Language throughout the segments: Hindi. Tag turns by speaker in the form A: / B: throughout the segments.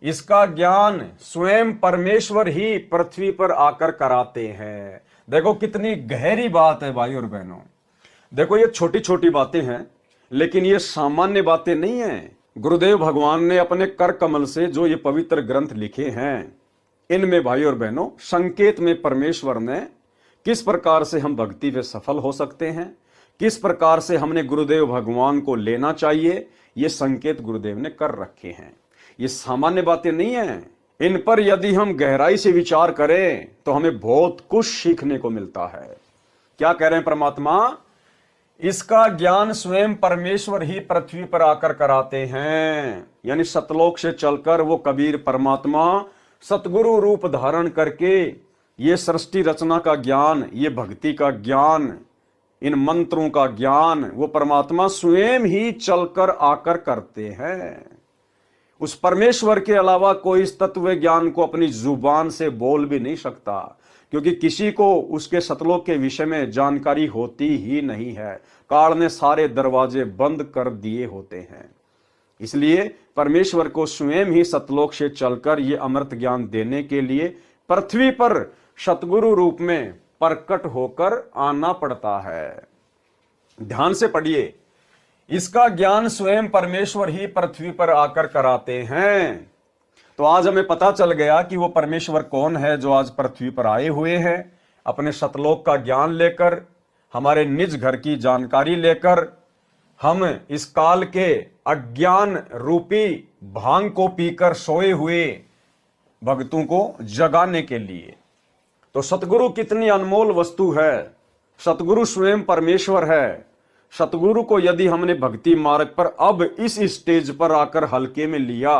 A: इसका ज्ञान स्वयं परमेश्वर ही पृथ्वी पर आकर कराते हैं। देखो कितनी गहरी बात है भाई और बहनों। देखो ये छोटी छोटी बातें हैं, लेकिन ये सामान्य बातें नहीं हैं। गुरुदेव भगवान ने अपने कर कमल से जो ये पवित्र ग्रंथ लिखे हैं, इनमें भाई और बहनों संकेत में परमेश्वर ने किस प्रकार से हम भक्ति में सफल हो सकते हैं, किस प्रकार से हमने गुरुदेव भगवान को लेना चाहिए, ये संकेत गुरुदेव ने कर रखे हैं। ये सामान्य बातें नहीं हैं। इन पर यदि हम गहराई से विचार करें तो हमें बहुत कुछ सीखने को मिलता है। क्या कह रहे हैं परमात्मा? इसका ज्ञान स्वयं परमेश्वर ही पृथ्वी पर आकर कराते हैं। यानी सतलोक से चलकर वो कबीर परमात्मा सतगुरु रूप धारण करके ये सृष्टि रचना का ज्ञान, ये भक्ति का ज्ञान, इन मंत्रों का ज्ञान वो परमात्मा स्वयं ही चलकर आकर करते हैं। उस परमेश्वर के अलावा कोई इस तत्व ज्ञान को अपनी जुबान से बोल भी नहीं सकता, क्योंकि किसी को उसके सतलोक के विषय में जानकारी होती ही नहीं है। काल ने सारे दरवाजे बंद कर दिए होते हैं। इसलिए परमेश्वर को स्वयं ही सतलोक से चलकर ये अमृत ज्ञान देने के लिए पृथ्वी पर सतगुरु रूप में प्रकट होकर आना पड़ता है। ध्यान से पढ़िए, इसका ज्ञान स्वयं परमेश्वर ही पृथ्वी पर आकर कराते हैं। तो आज हमें पता चल गया कि वो परमेश्वर कौन है जो आज पृथ्वी पर आए हुए हैं, अपने सतलोक का ज्ञान लेकर, हमारे निज घर की जानकारी लेकर, हम इस काल के अज्ञान रूपी भांग को पीकर सोए हुए भक्तों को जगाने के लिए। तो सतगुरु कितनी अनमोल वस्तु है। सतगुरु स्वयं परमेश्वर है। सतगुरु को यदि हमने भक्ति मार्ग पर अब इस स्टेज पर आकर हल्के में लिया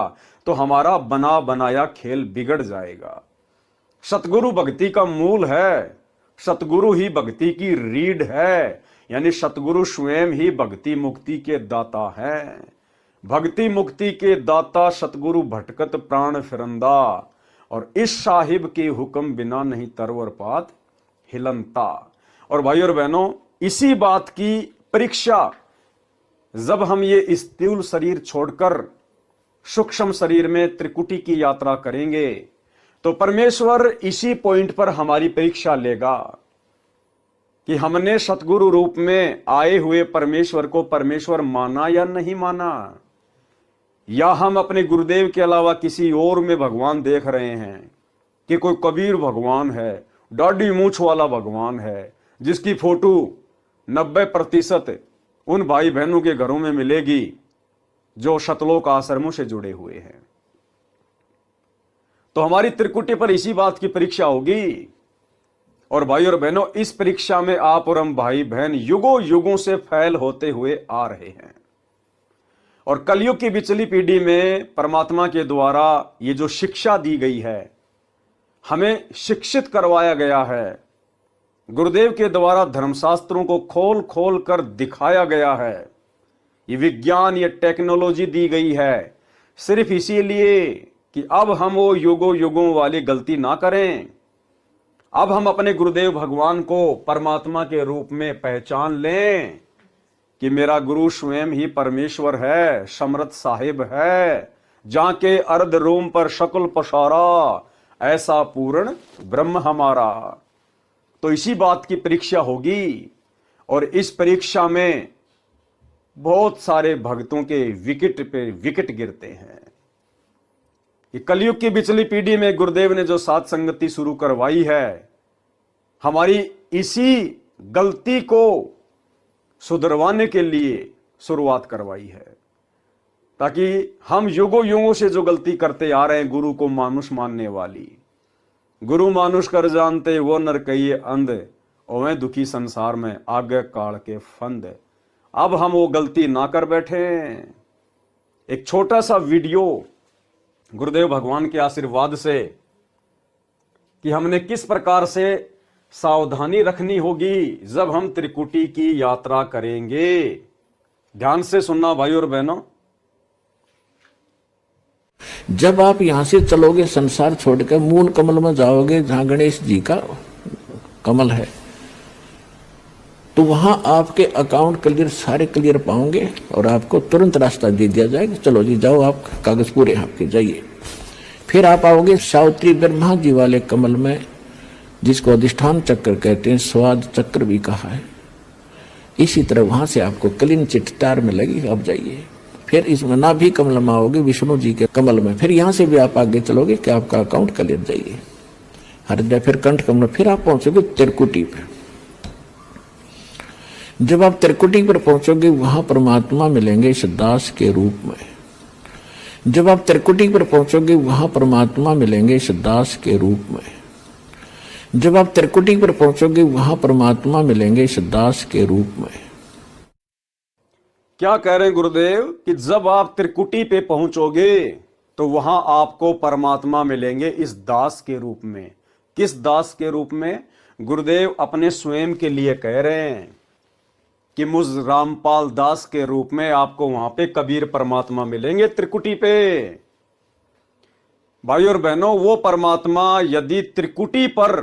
A: तो हमारा बना बनाया खेल बिगड़ जाएगा। सतगुरु भक्ति का मूल है। सतगुरु ही भक्ति की रीढ़ है। यानी सतगुरु स्वयं ही भक्ति मुक्ति के दाता है। भक्ति मुक्ति के दाता सतगुरु भटकत प्राण फिरंदा, और इस साहिब के हुक्म बिना नहीं तरवर पात हिलनता। और भाई और बहनों, इसी बात की परीक्षा जब हम ये स्थूल शरीर छोड़कर सूक्ष्म शरीर में त्रिकुटी की यात्रा करेंगे तो परमेश्वर इसी पॉइंट पर हमारी परीक्षा लेगा कि हमने सतगुरु रूप में आए हुए परमेश्वर को परमेश्वर माना या नहीं माना, या हम अपने गुरुदेव के अलावा किसी और में भगवान देख रहे हैं कि कोई कबीर भगवान है, दाढ़ी मूछ वाला भगवान है, जिसकी फोटो 90% उन भाई बहनों के घरों में मिलेगी जो सतलोक आश्रमों से जुड़े हुए हैं। तो हमारी त्रिकुटी पर इसी बात की परीक्षा होगी। और भाई और बहनों, इस परीक्षा में आप और हम भाई बहन युगों युगों से फैल होते हुए आ रहे हैं। और कलयुग की बिचली पीढ़ी में परमात्मा के द्वारा ये जो शिक्षा दी गई है, हमें शिक्षित करवाया गया है, गुरुदेव के द्वारा धर्मशास्त्रों को खोल खोल कर दिखाया गया है, ये विज्ञान, ये टेक्नोलॉजी दी गई है, सिर्फ इसीलिए कि अब हम वो युगों युगों वाली गलती ना करें। अब हम अपने गुरुदेव भगवान को परमात्मा के रूप में पहचान लें कि मेरा गुरु स्वयं ही परमेश्वर है, समर्थ साहिब है, जाके अर्ध रोम पर शकुल पसारा, ऐसा पूर्ण ब्रह्म हमारा। तो इसी बात की परीक्षा होगी। और इस परीक्षा में बहुत सारे भक्तों के विकेट पे विकेट गिरते हैं। ये कलयुग की बिचली पीढ़ी में गुरुदेव ने जो साथ संगति शुरू करवाई है, हमारी इसी गलती को सुधरवाने के लिए शुरुआत करवाई है, ताकि हम युगों युगों से जो गलती करते आ रहे हैं, गुरु को मानुष मानने वाली, गुरु मानुष कर जानते वो नर कहिए अंध, ओवें दुखी संसार में आगे काल के फंद, अब हम वो गलती ना कर बैठे। एक छोटा सा वीडियो गुरुदेव भगवान के आशीर्वाद से कि हमने किस प्रकार से सावधानी रखनी होगी जब हम त्रिकुटी की यात्रा करेंगे। ध्यान से सुनना भाई और बहनों।
B: जब आप यहां से चलोगे संसार छोड़कर मूल कमल में जाओगे जहां गणेश जी का कमल है, तो वहां आपके अकाउंट क्लियर, सारे क्लियर पाओगे और आपको तुरंत रास्ता दे दिया जाएगा। चलो जी जाओ, आप कागज पूरे आपके, जाइए। फिर आप आओगे सावित्री ब्रह्मा जी वाले कमल में, जिसको अधिष्ठान चक्र कहते हैं, स्वाद चक्र भी कहा है। इसी तरह वहां से आपको कलिन चिट्टार में लगी, अब जाइए। फिर इसमें नाभि कमल में आओगे विष्णु जी के कमल में, फिर यहां से भी आप आगे चलोगे कि आपका अकाउंट क्लियर, जाइए हृदय, फिर कंठ कमल, फिर आप पहुंचोगे त्रिकुटी पे। जब आप त्रिकुटी पर पहुंचोगे वहां परमात्मा मिलेंगे इस दास के रूप में। जब आप त्रिकुटी पर पहुंचोगे वहां परमात्मा मिलेंगे इस दास के रूप में। जब आप त्रिकुटी पर पहुंचोगे वहां परमात्मा मिलेंगे इस दास के रूप में।
A: क्या कह रहे हैं गुरुदेव कि जब आप त्रिकुटी पे पहुंचोगे तो वहां आपको परमात्मा मिलेंगे इस दास के रूप में। किस दास के रूप में? गुरुदेव अपने स्वयं के लिए कह रहे हैं कि मुझ रामपाल दास के रूप में आपको वहां पे कबीर परमात्मा मिलेंगे त्रिकुटी पे। भाई और बहनों, वो परमात्मा यदि त्रिकुटी पर,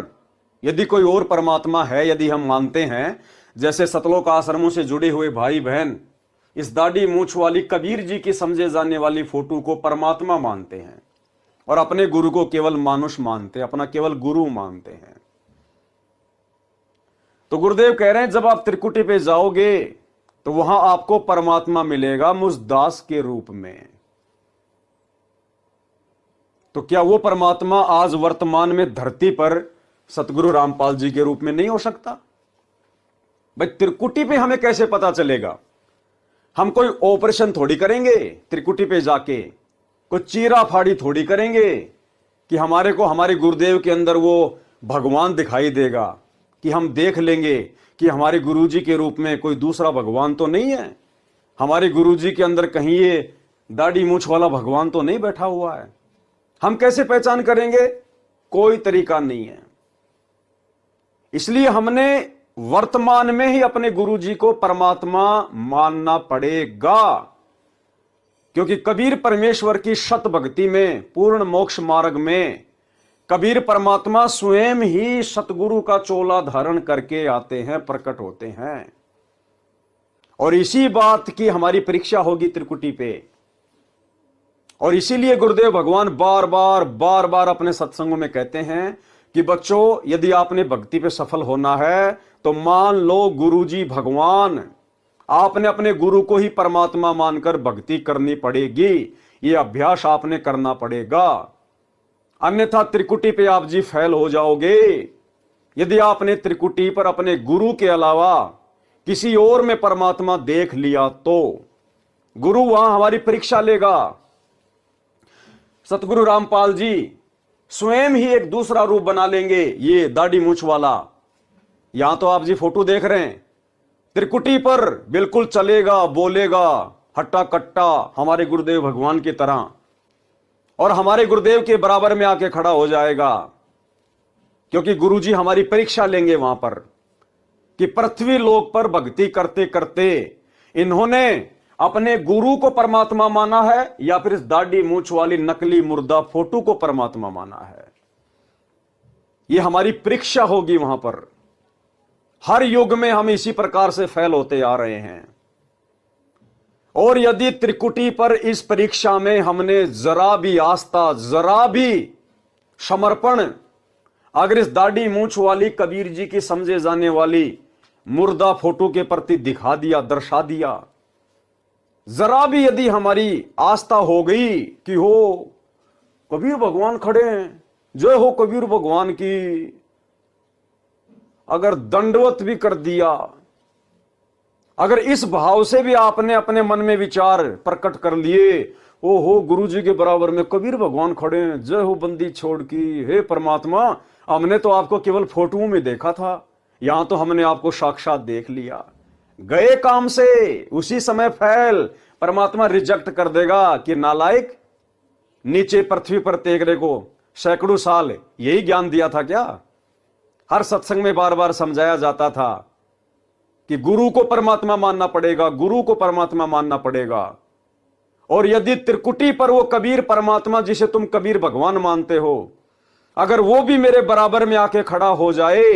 A: यदि कोई और परमात्मा है, यदि हम मानते हैं, जैसे सतलोक आश्रमों से जुड़े हुए भाई बहन इस दाढ़ी मूछ वाली कबीर जी की समझे जाने वाली फोटो को परमात्मा मानते हैं और अपने गुरु को केवल मानुष मानते हैं, अपना केवल गुरु मानते हैं, तो गुरुदेव कह रहे हैं जब आप त्रिकुटी पे जाओगे तो वहां आपको परमात्मा मिलेगा मुझ दास के रूप में। तो क्या वो परमात्मा आज वर्तमान में धरती पर सतगुरु रामपाल जी के रूप में नहीं हो सकता? भाई त्रिकुटी पे हमें कैसे पता चलेगा? हम कोई ऑपरेशन थोड़ी करेंगे त्रिकुटी पे जाके, कोई चीरा फाड़ी थोड़ी करेंगे कि हमारे को हमारे गुरुदेव के अंदर वो भगवान दिखाई देगा, कि हम देख लेंगे कि हमारे गुरुजी के रूप में कोई दूसरा भगवान तो नहीं है, हमारे गुरुजी के अंदर कहीं ये दाढ़ी मूछ वाला भगवान तो नहीं बैठा हुआ है। हम कैसे पहचान करेंगे? कोई तरीका नहीं है। इसलिए हमने वर्तमान में ही अपने गुरुजी को परमात्मा मानना पड़ेगा, क्योंकि कबीर परमेश्वर की शत भक्ति में, पूर्ण मोक्ष मार्ग में कबीर परमात्मा स्वयं ही सतगुरु का चोला धारण करके आते हैं, प्रकट होते हैं। और इसी बात की हमारी परीक्षा होगी त्रिकुटी पे। और इसीलिए गुरुदेव भगवान बार बार अपने सत्संगों में कहते हैं कि बच्चों, यदि आपने भक्ति पे सफल होना है तो मान लो गुरुजी भगवान, आपने अपने गुरु को ही परमात्मा मानकर भक्ति करनी पड़ेगी। ये अभ्यास आपने करना पड़ेगा, अन्यथा त्रिकुटी पे आप जी फेल हो जाओगे। यदि आपने त्रिकुटी पर अपने गुरु के अलावा किसी और में परमात्मा देख लिया तो गुरु वहां हमारी परीक्षा लेगा। सतगुरु रामपाल जी स्वयं ही एक दूसरा रूप बना लेंगे, ये दाढ़ी मूछ वाला। यहां तो आप जी फोटो देख रहे हैं, त्रिकुटी पर बिल्कुल चलेगा, बोलेगा हट्टा कट्टा हमारे गुरुदेव भगवान की तरह, और हमारे गुरुदेव के बराबर में आके खड़ा हो जाएगा, क्योंकि गुरुजी हमारी परीक्षा लेंगे वहां पर कि पृथ्वी लोक पर भक्ति करते करते इन्होंने अपने गुरु को परमात्मा माना है या फिर इस दाढ़ी मूछ वाली नकली मुर्दा फोटो को परमात्मा माना है। यह हमारी परीक्षा होगी वहां पर। हर युग में हम इसी प्रकार से फेल होते आ रहे हैं। और यदि त्रिकुटी पर इस परीक्षा में हमने जरा भी आस्था, जरा भी समर्पण अगर इस दाढ़ी मूछ वाली कबीर जी की समझे जाने वाली मुर्दा फोटो के प्रति दिखा दिया, दर्शा दिया, जरा भी यदि हमारी आस्था हो गई कि हो कबीर भगवान खड़े हैं, जय हो कबीर भगवान की, अगर दंडवत भी कर दिया, अगर इस भाव से भी आपने अपने मन में विचार प्रकट कर लिए, ओ हो गुरुजी के बराबर में कबीर भगवान खड़े हैं, जय हो बंदी छोड़ की, हे परमात्मा हमने तो आपको केवल फोटो में देखा था, यहां तो हमने आपको साक्षात देख लिया, गए काम से, उसी समय फैल। परमात्मा रिजेक्ट कर देगा कि नालायक, नीचे पृथ्वी पर तेगरे को सैकड़ों साल यही ज्ञान दिया था क्या? हर सत्संग में बार बार समझाया जाता था कि गुरु को परमात्मा मानना पड़ेगा, गुरु को परमात्मा मानना पड़ेगा। और यदि त्रिकुटी पर वो कबीर परमात्मा जिसे तुम कबीर भगवान मानते हो, अगर वो भी मेरे बराबर में आके खड़ा हो जाए,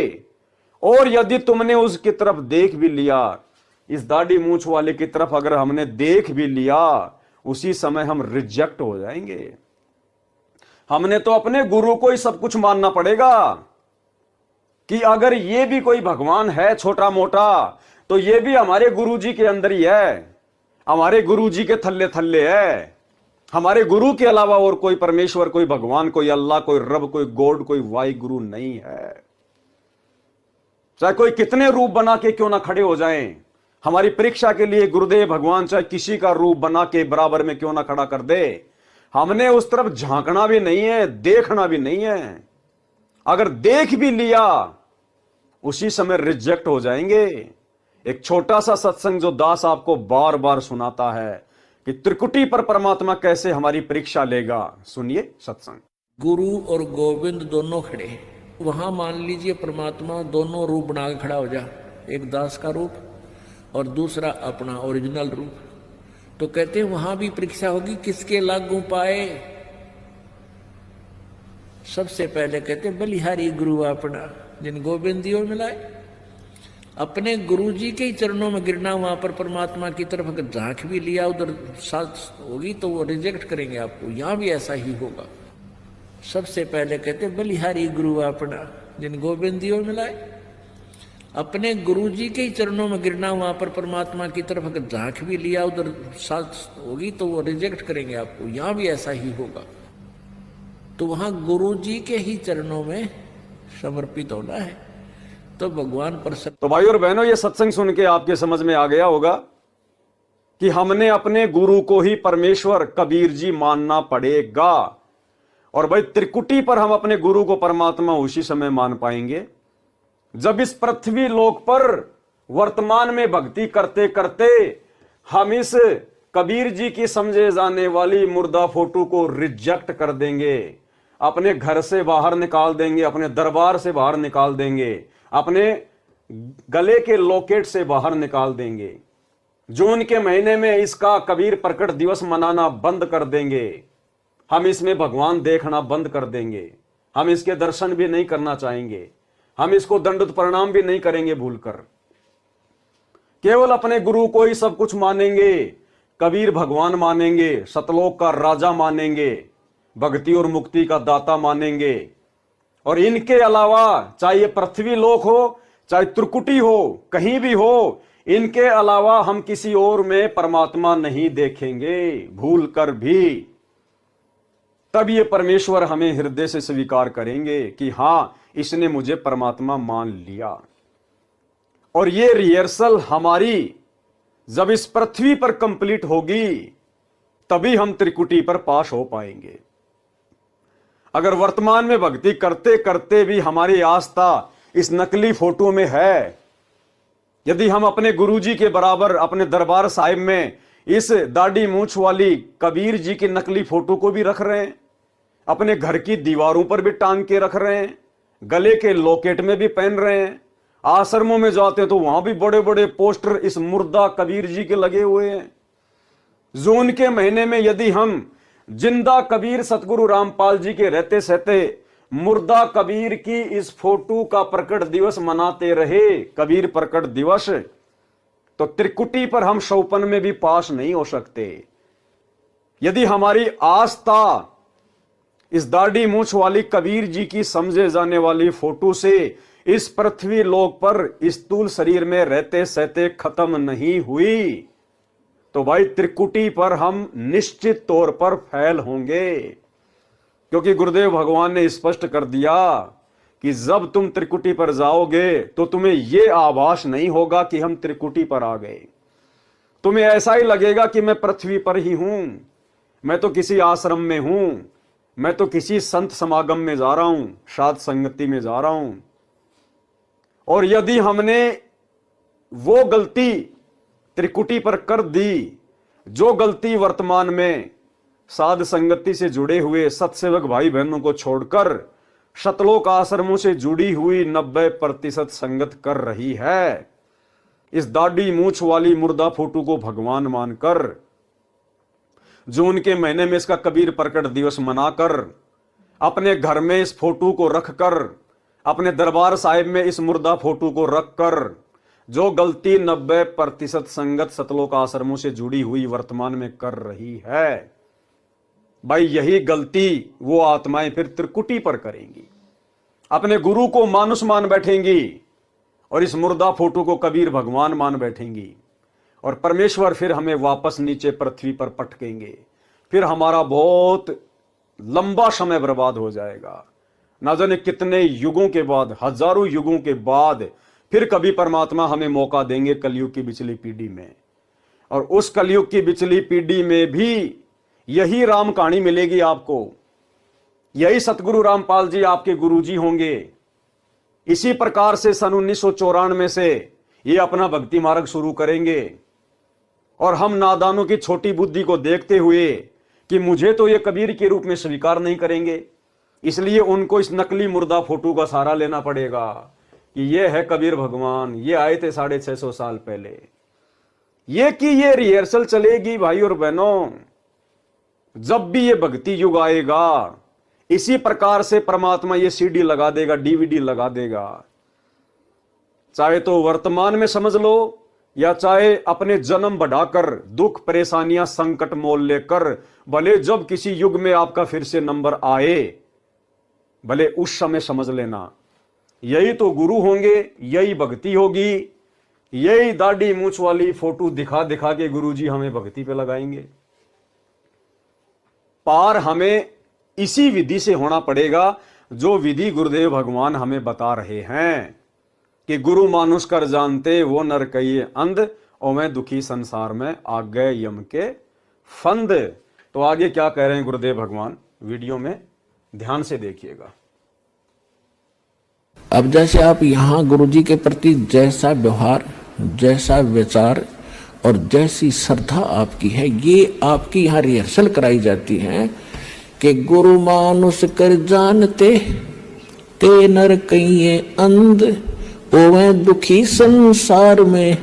A: और यदि तुमने उसकी तरफ देख भी लिया, इस दाढ़ी मूछ वाले की तरफ अगर हमने देख भी लिया, उसी समय हम रिजेक्ट हो जाएंगे। हमने तो अपने गुरु को ही सब कुछ मानना पड़ेगा कि अगर ये भी कोई भगवान है छोटा मोटा, तो ये भी हमारे गुरु जी के अंदर ही है, हमारे गुरु जी के थल्ले थल्ले है। हमारे गुरु के अलावा और कोई परमेश्वर, कोई भगवान, कोई अल्लाह, कोई रब, कोई गॉड, कोई वाई गुरु नहीं है। चाहे कोई कितने रूप बना के क्यों ना खड़े हो जाएं, हमारी परीक्षा के लिए गुरुदेव भगवान चाहे किसी का रूप बना के बराबर में क्यों ना खड़ा कर दे, हमने उस तरफ झांकना भी नहीं है, देखना भी नहीं है। अगर देख भी लिया उसी समय रिजेक्ट हो जाएंगे। एक छोटा सा सत्संग जो दास आपको बार बार सुनाता है कि त्रिकुटी पर परमात्मा कैसे हमारी परीक्षा लेगा, सुनिए सत्संग।
B: गुरु और गोविंद दोनों खड़े हैं। वहां मान लीजिए परमात्मा दोनों रूप बना के खड़ा हो जा, एक दास का रूप और दूसरा अपना ओरिजिनल रूप। तो कहते हैं वहां भी परीक्षा होगी, किसके लागू पाए। सबसे पहले कहते बलिहारी गुरु अपना, जिन गोविंदियों मिलाए। अपने गुरु जी के ही चरणों में गिरना, वहां पर परमात्मा की तरफ अगर झांक भी लिया उधर साथ होगी तो वो रिजेक्ट करेंगे आपको। यहां भी ऐसा ही होगा। सबसे पहले कहते बलिहारी गुरु अपना, जिन गोविंदियों मिलाए। अपने गुरु जी के ही चरणों में गिरना, वहां पर परमात्मा की तरफ अगर झांक भी लिया उधर साथ होगी तो वो रिजेक्ट करेंगे आपको। यहां भी ऐसा ही होगा। तो वहां गुरु जी के ही चरणों में समर्पित होना है तो भगवान प्रसन्न।
A: तो भाई और बहनों, ये सत्संग सुन के आपके समझ में आ गया होगा कि हमने अपने गुरु को ही परमेश्वर कबीर जी मानना पड़ेगा। और भाई त्रिकुटी पर हम अपने गुरु को परमात्मा उसी समय मान पाएंगे जब इस पृथ्वी लोक पर वर्तमान में भक्ति करते करते हम इस कबीर जी की समझे जाने वाली मुर्दा फोटो को रिजेक्ट कर देंगे, अपने घर से बाहर निकाल देंगे, अपने दरबार से बाहर निकाल देंगे, अपने गले के लॉकेट से बाहर निकाल देंगे। जून के महीने में इसका कबीर प्रकट दिवस मनाना बंद कर देंगे। हम इसमें भगवान देखना बंद कर देंगे। हम इसके दर्शन भी नहीं करना चाहेंगे। हम इसको दंडवत प्रणाम भी नहीं करेंगे भूलकर। केवल अपने गुरु को ही सब कुछ मानेंगे। कबीर भगवान मानेंगे, सतलोक का राजा मानेंगे, भक्ति और मुक्ति का दाता मानेंगे। और इनके अलावा चाहे ये पृथ्वी लोक हो, चाहे त्रिकुटी हो, कहीं भी हो, इनके अलावा हम किसी और में परमात्मा नहीं देखेंगे भूल कर भी। तब ये परमेश्वर हमें हृदय से स्वीकार करेंगे कि हां, इसने मुझे परमात्मा मान लिया। और ये रिहर्सल हमारी जब इस पृथ्वी पर कंप्लीट होगी तभी हम त्रिकुटी पर पास हो पाएंगे। अगर वर्तमान में भक्ति करते करते भी हमारी आस्था इस नकली फोटो में है, यदि हम अपने गुरुजी के बराबर अपने दरबार साहिब में इस दाढ़ी मूंछ वाली कबीर जी की नकली फोटो को भी रख रहे हैं, अपने घर की दीवारों पर भी टांग के रख रहे हैं, गले के लॉकेट में भी पहन रहे हैं, आश्रमों में जाते हैं तो वहां भी बड़े बड़े पोस्टर इस मुर्दा कबीर जी के लगे हुए हैं। जून के महीने में यदि हम जिंदा कबीर सतगुरु रामपाल जी के रहते सहते मुर्दा कबीर की इस फोटो का प्रकट दिवस मनाते रहे, कबीर प्रकट दिवस, तो त्रिकुटी पर हम शौपन में भी पास नहीं हो सकते। यदि हमारी आस्था इस दाढ़ी मूंछ वाली कबीर जी की समझे जाने वाली फोटो से इस पृथ्वी लोक पर स्थूल शरीर में रहते सहते खत्म नहीं हुई, तो भाई त्रिकुटी पर हम निश्चित तौर पर फेल होंगे। क्योंकि गुरुदेव भगवान ने स्पष्ट कर दिया कि जब तुम त्रिकुटी पर जाओगे तो तुम्हें यह आभास नहीं होगा कि हम त्रिकुटी पर आ गए। तुम्हें ऐसा ही लगेगा कि मैं पृथ्वी पर ही हूं, मैं तो किसी आश्रम में हूं, मैं तो किसी संत समागम में जा रहा हूं, साध संगति में जा रहा हूं। और यदि हमने वो गलती त्रिकुटी पर कर दी, जो गलती वर्तमान में साध संगति से जुड़े हुए सत्सेवक भाई बहनों को छोड़कर शतलोक आश्रमों से जुड़ी हुई 90% संगत कर रही है, इस दाढ़ी मूंछ वाली मुर्दा फोटो को भगवान मानकर, जून के महीने में इसका कबीर प्रकट दिवस मनाकर, अपने घर में इस फोटो को रखकर, अपने दरबार साहिब में इस मुर्दा फोटो को रखकर जो गलती 90% संगत सतलोक आश्रमों से जुड़ी हुई वर्तमान में कर रही है, भाई यही गलती वो आत्माएं फिर त्रिकुटी पर करेंगी, अपने गुरु को मानुष मान बैठेंगी और इस मुर्दा फोटो को कबीर भगवान मान बैठेंगी, और परमेश्वर फिर हमें वापस नीचे पृथ्वी पर पटकेंगे। फिर हमारा बहुत लंबा समय बर्बाद हो जाएगा। ना जाने कितने युगों के बाद, हजारों युगों के बाद फिर कभी परमात्मा हमें मौका देंगे कलयुग की बिचली पीढ़ी में, और उस कलयुग की बिचली पीढ़ी में भी यही राम कहानी मिलेगी आपको। यही सतगुरु रामपाल जी आपके गुरुजी होंगे। इसी प्रकार से सन 1994 से ये अपना भक्ति मार्ग शुरू करेंगे, और हम नादानों की छोटी बुद्धि को देखते हुए कि मुझे तो ये कबीर के रूप में स्वीकार नहीं करेंगे, इसलिए उनको इस नकली मुर्दा फोटो का सहारा लेना पड़ेगा कि ये है कबीर भगवान, ये आए थे 650 साल पहले। ये कि ये रिहर्सल चलेगी भाई और बहनों। जब भी ये भक्ति युग आएगा, इसी प्रकार से परमात्मा ये सीडी लगा देगा, डीवीडी लगा देगा। चाहे तो वर्तमान में समझ लो, या चाहे अपने जन्म बढ़ाकर, दुख परेशानियां संकट मोल लेकर, भले जब किसी युग में आपका फिर से नंबर आए, भले उस समय समझ लेना यही तो गुरु होंगे, यही भक्ति होगी, यही दाढ़ी मूछ वाली फोटो दिखा दिखा के गुरुजी हमें भक्ति पे लगाएंगे। पार हमें इसी विधि से होना पड़ेगा जो विधि गुरुदेव भगवान हमें बता रहे हैं कि गुरु मानुष कर जानते वो नर कहिए अंध, और मैं दुखी संसार में आ गए यम के फंद। तो आगे क्या कह रहे हैं गुरुदेव भगवान, वीडियो में ध्यान से देखिएगा।
B: अब जैसे आप यहाँ गुरुजी के प्रति जैसा व्यवहार, जैसा विचार और जैसी श्रद्धा आपकी है, ये आपकी यहाँ रिहर्सल कराई जाती है कि गुरु मानुष कर जानते ते नर कहिए अंध, ओवे दुखी संसार में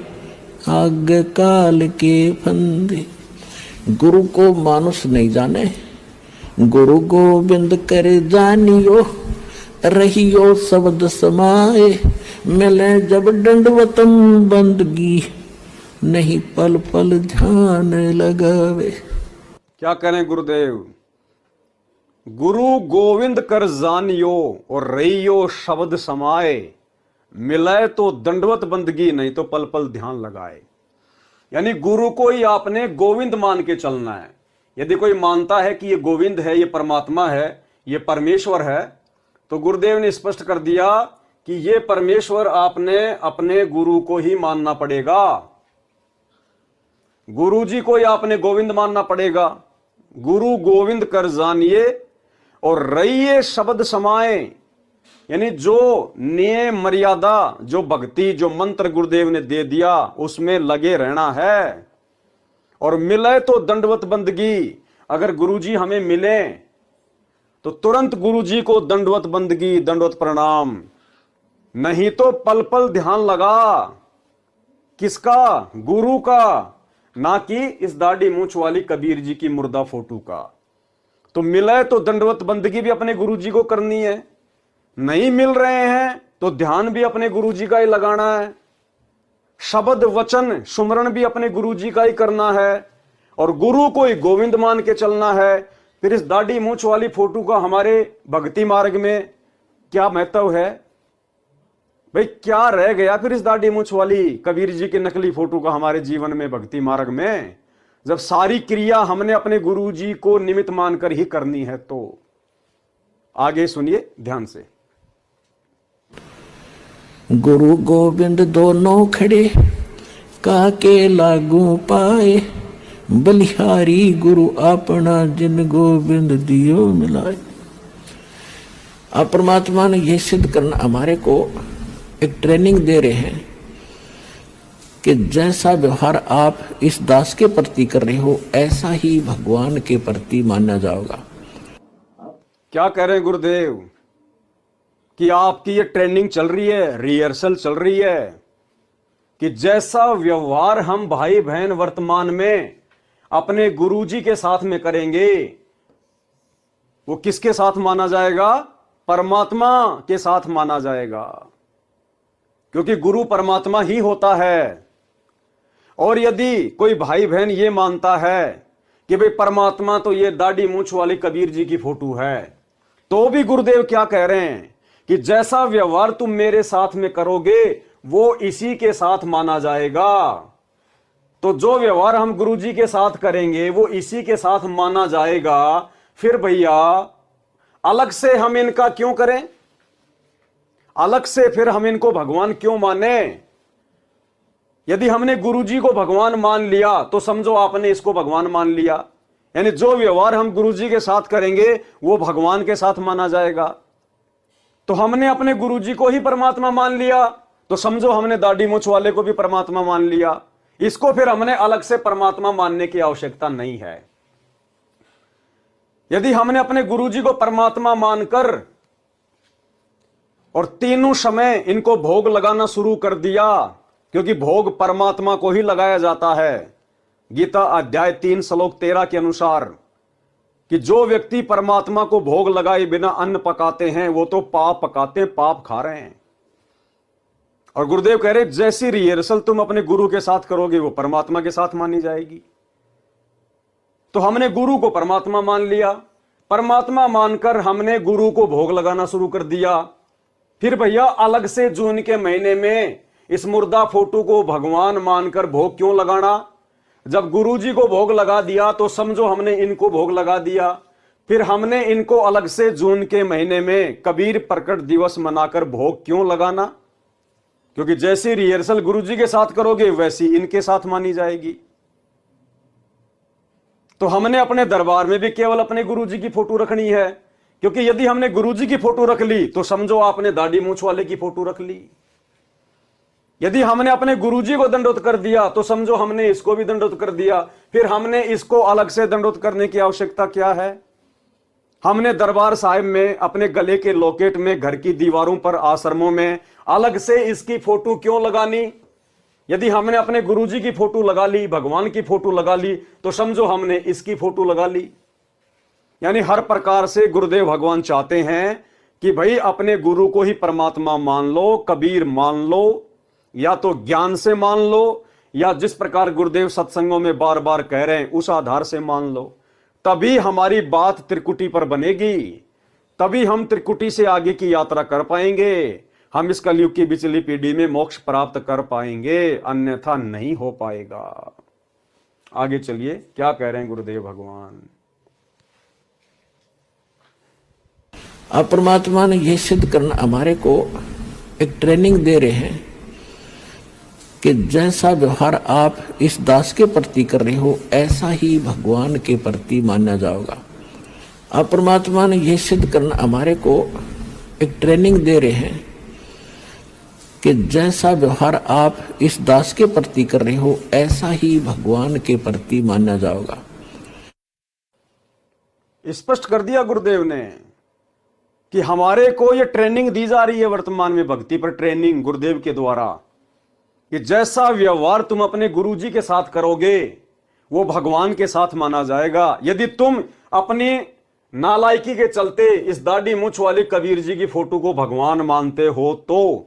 B: आग काल के फंदे। गुरु को मानुष नहीं जाने, गुरु गोविंद कर जानियो, रहियो शब्द समाए, मिले जब दंडवतम बंदगी, नहीं पल पल ध्यान लगावे।
A: क्या करें गुरुदेव, गुरु गोविंद कर जानियो और रहियो शब्द समाए, मिले तो दंडवत बंदगी, नहीं तो पल पल ध्यान लगाए। यानी गुरु को ही आपने गोविंद मान के चलना है। यदि कोई मानता है कि ये गोविंद है, ये परमात्मा है, ये परमेश्वर है, तो गुरुदेव ने स्पष्ट कर दिया कि ये परमेश्वर आपने अपने गुरु को ही मानना पड़ेगा। गुरु जी को ही आपने गोविंद मानना पड़ेगा। गुरु गोविंद कर जानिए और रहिए शब्द समाए, यानी जो नियम मर्यादा, जो भक्ति, जो मंत्र गुरुदेव ने दे दिया उसमें लगे रहना है। और मिले तो दंडवत बंदगी, अगर गुरुजी हमें मिले तो तुरंत गुरुजी को दंडवत बंदगी, दंडवत प्रणाम, नहीं तो पल पल ध्यान लगा। किसका? गुरु का, ना कि इस दाढ़ी मूछ वाली कबीर जी की मुर्दा फोटो का। तो मिले तो दंडवत बंदगी भी अपने गुरुजी को करनी है, नहीं मिल रहे हैं तो ध्यान भी अपने गुरुजी का ही लगाना है, शब्द वचन सुमरण भी अपने गुरुजी का ही करना है, और गुरु को ही गोविंद मान के चलना है। फिर इस दाढ़ी मूछ वाली फोटो का हमारे भक्ति मार्ग में क्या महत्व है भाई? क्या रह गया फिर इस दाढ़ी मूछ वाली कबीर जी की नकली फोटो का हमारे जीवन में, भक्ति मार्ग में, जब सारी क्रिया हमने अपने गुरुजी को निमित्त मानकर ही करनी है? तो आगे सुनिए ध्यान से।
B: गुरु गोविंद दोनों खड़े काके लागू पाए, बलिहारी गुरु अपना जिन गोविंद दियो मिलाए। अब परमात्मा ने यह सिद्ध करना, हमारे को एक ट्रेनिंग दे रहे हैं कि जैसा व्यवहार आप इस दास के प्रति कर रहे हो, ऐसा ही भगवान के प्रति माना जाएगा।
A: क्या कह रहे हैं गुरुदेव कि आपकी ये ट्रेनिंग चल रही है, रिहर्सल चल रही है कि जैसा व्यवहार हम भाई बहन वर्तमान में अपने गुरुजी के साथ में करेंगे, वो किसके साथ माना जाएगा? परमात्मा के साथ माना जाएगा, क्योंकि गुरु परमात्मा ही होता है। और यदि कोई भाई बहन ये मानता है कि भाई परमात्मा तो ये दाढ़ी मूंछ वाली कबीर जी की फोटो है, तो भी गुरुदेव क्या कह रहे हैं कि जैसा व्यवहार तुम मेरे साथ में करोगे वो इसी के साथ माना जाएगा। तो जो व्यवहार हम गुरु जी के साथ करेंगे वो इसी के साथ माना जाएगा। फिर भैया अलग से हम इनका क्यों करें, अलग से फिर हम इनको भगवान क्यों माने? यदि हमने गुरु जी को भगवान मान लिया तो समझो आपने इसको भगवान मान लिया, यानी जो व्यवहार हम गुरु जी के साथ करेंगे वो भगवान के साथ माना जाएगा। तो हमने अपने गुरु जी को ही परमात्मा मान लिया तो समझो हमने दाढ़ी मूंछ वाले को भी परमात्मा मान लिया। इसको फिर हमने अलग से परमात्मा मानने की आवश्यकता नहीं है। यदि हमने अपने गुरु जी को परमात्मा मानकर और तीनों समय इनको भोग लगाना शुरू कर दिया, क्योंकि भोग परमात्मा को ही लगाया जाता है। गीता अध्याय 3 श्लोक 13 के अनुसार कि जो व्यक्ति परमात्मा को भोग लगाए बिना अन्न पकाते हैं वो तो पाप पकाते, पाप खा रहे हैं। और गुरुदेव कह रहे जैसी रिहर्सल तुम अपने गुरु के साथ करोगे वो परमात्मा के साथ मानी जाएगी। तो हमने गुरु को परमात्मा मान लिया, परमात्मा मानकर हमने गुरु को भोग लगाना शुरू कर दिया। फिर भैया अलग से जून के महीने में इस मुर्दा फोटो को भगवान मानकर भोग क्यों लगाना? जब गुरु जी को भोग लगा दिया तो समझो हमने इनको भोग लगा दिया। फिर हमने इनको अलग से जून के महीने में कबीर प्रकट दिवस मनाकर भोग क्यों लगाना? क्योंकि जैसी रिहर्सल गुरु जी के साथ करोगे वैसी इनके साथ मानी जाएगी। तो हमने अपने दरबार में भी केवल अपने गुरु जी की फोटो रखनी है, क्योंकि यदि हमने गुरु जी की फोटो रख ली तो समझो आपने दाढ़ी मूंछ वाले की फोटो रख ली। यदि हमने अपने गुरु जी को दंडोत कर दिया तो समझो हमने इसको भी दंडोत कर दिया। फिर हमने इसको अलग से दंडोत करने की आवश्यकता क्या है? हमने दरबार साहिब में अपने गले के लॉकेट में, घर की दीवारों पर, आश्रमों में अलग से इसकी फोटो क्यों लगानी? यदि हमने अपने गुरुजी की फोटो लगा ली, भगवान की फोटो लगा ली, तो समझो हमने इसकी फोटो लगा ली। यानी हर प्रकार से गुरुदेव भगवान चाहते हैं कि भाई अपने गुरु को ही परमात्मा मान लो, कबीर मान लो, या तो ज्ञान से मान लो, या जिस प्रकार गुरुदेव सत्संगों में बार बार कह रहे हैं उस आधार से मान लो। तभी हमारी बात त्रिकुटी पर बनेगी, तभी हम त्रिकुटी से आगे की यात्रा कर पाएंगे, हम इस कलयुग की बिचली पीढ़ी में मोक्ष प्राप्त कर पाएंगे, अन्यथा नहीं हो पाएगा। आगे चलिए क्या कह रहे हैं गुरुदेव भगवान।
B: अब परमात्मा ने यह सिद्ध करना हमारे को एक ट्रेनिंग दे रहे हैं कि जैसा व्यवहार आप इस दास के प्रति कर रहे हो ऐसा ही भगवान के प्रति माना जाएगा। अब परमात्मा ने यह सिद्ध करना हमारे को एक ट्रेनिंग दे रहे हैं कि जैसा व्यवहार आप इस दास के प्रति कर रहे हो ऐसा ही भगवान के प्रति माना जाएगा।
A: स्पष्ट कर दिया गुरुदेव ने कि हमारे को यह ट्रेनिंग दी जा रही है वर्तमान में, भक्ति पर ट्रेनिंग गुरुदेव के द्वारा, कि जैसा व्यवहार तुम अपने गुरुजी के साथ करोगे वो भगवान के साथ माना जाएगा। यदि तुम अपनी नालायकी के चलते इस दाढ़ी मूंछ वाले कबीर जी की फोटो को भगवान मानते हो तो,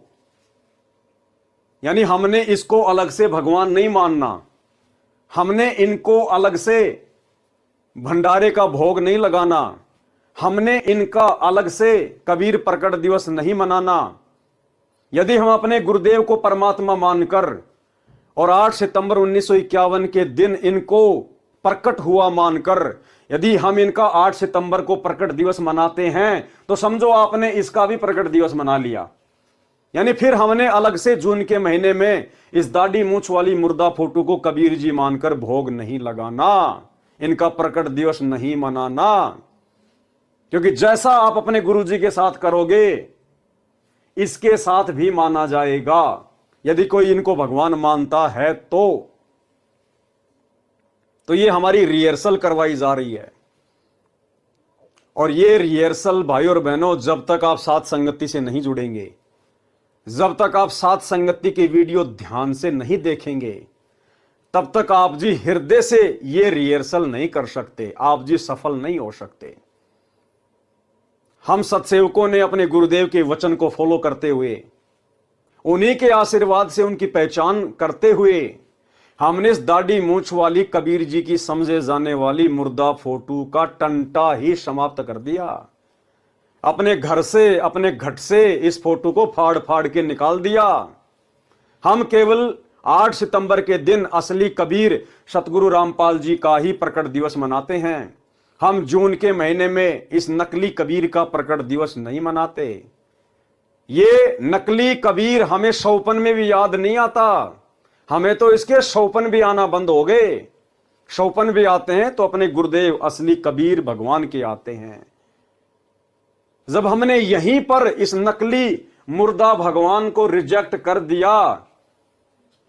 A: यानी हमने इसको अलग से भगवान नहीं मानना, हमने इनको अलग से भंडारे का भोग नहीं लगाना, हमने इनका अलग से कबीर प्रकट दिवस नहीं मनाना। यदि हम अपने गुरुदेव को परमात्मा मानकर और 8 सितंबर 1951 के दिन इनको प्रकट हुआ मानकर यदि हम इनका 8 सितंबर को प्रकट दिवस मनाते हैं तो समझो आपने इसका भी प्रकट दिवस मना लिया। यानी फिर हमने अलग से जून के महीने में इस दाढ़ी मूंछ वाली मुर्दा फोटो को कबीर जी मानकर भोग नहीं लगाना, इनका प्रकट दिवस नहीं मनाना, क्योंकि जैसा आप अपने गुरु जी के साथ करोगे इसके साथ भी माना जाएगा। यदि कोई इनको भगवान मानता है तो ये हमारी रिहर्सल करवाई जा रही है। और ये रिहर्सल भाई और बहनों जब तक आप साथ संगति से नहीं जुड़ेंगे, जब तक आप साथ संगति की वीडियो ध्यान से नहीं देखेंगे, तब तक आप जी हृदय से ये रिहर्सल नहीं कर सकते, आप जी सफल नहीं हो सकते। हम सत्सेवकों ने अपने गुरुदेव के वचन को फॉलो करते हुए, उन्हीं के आशीर्वाद से उनकी पहचान करते हुए हमने इस दाढ़ी मूंछ वाली कबीर जी की समझे जाने वाली मुर्दा फोटो का टंटा ही समाप्त कर दिया। अपने घर से, अपने घट से इस फोटो को फाड़ फाड़ के निकाल दिया। हम केवल 8 सितंबर के दिन असली कबीर सतगुरु रामपाल जी का ही प्रकट दिवस मनाते हैं। हम जून के महीने में इस नकली कबीर का प्रकट दिवस नहीं मनाते। ये नकली कबीर हमें सौपन में भी याद नहीं आता। हमें तो इसके सौपन भी आना बंद हो गए। सौपन भी आते हैं तो अपने गुरुदेव असली कबीर भगवान के आते हैं। जब हमने यहीं पर इस नकली मुर्दा भगवान को रिजेक्ट कर दिया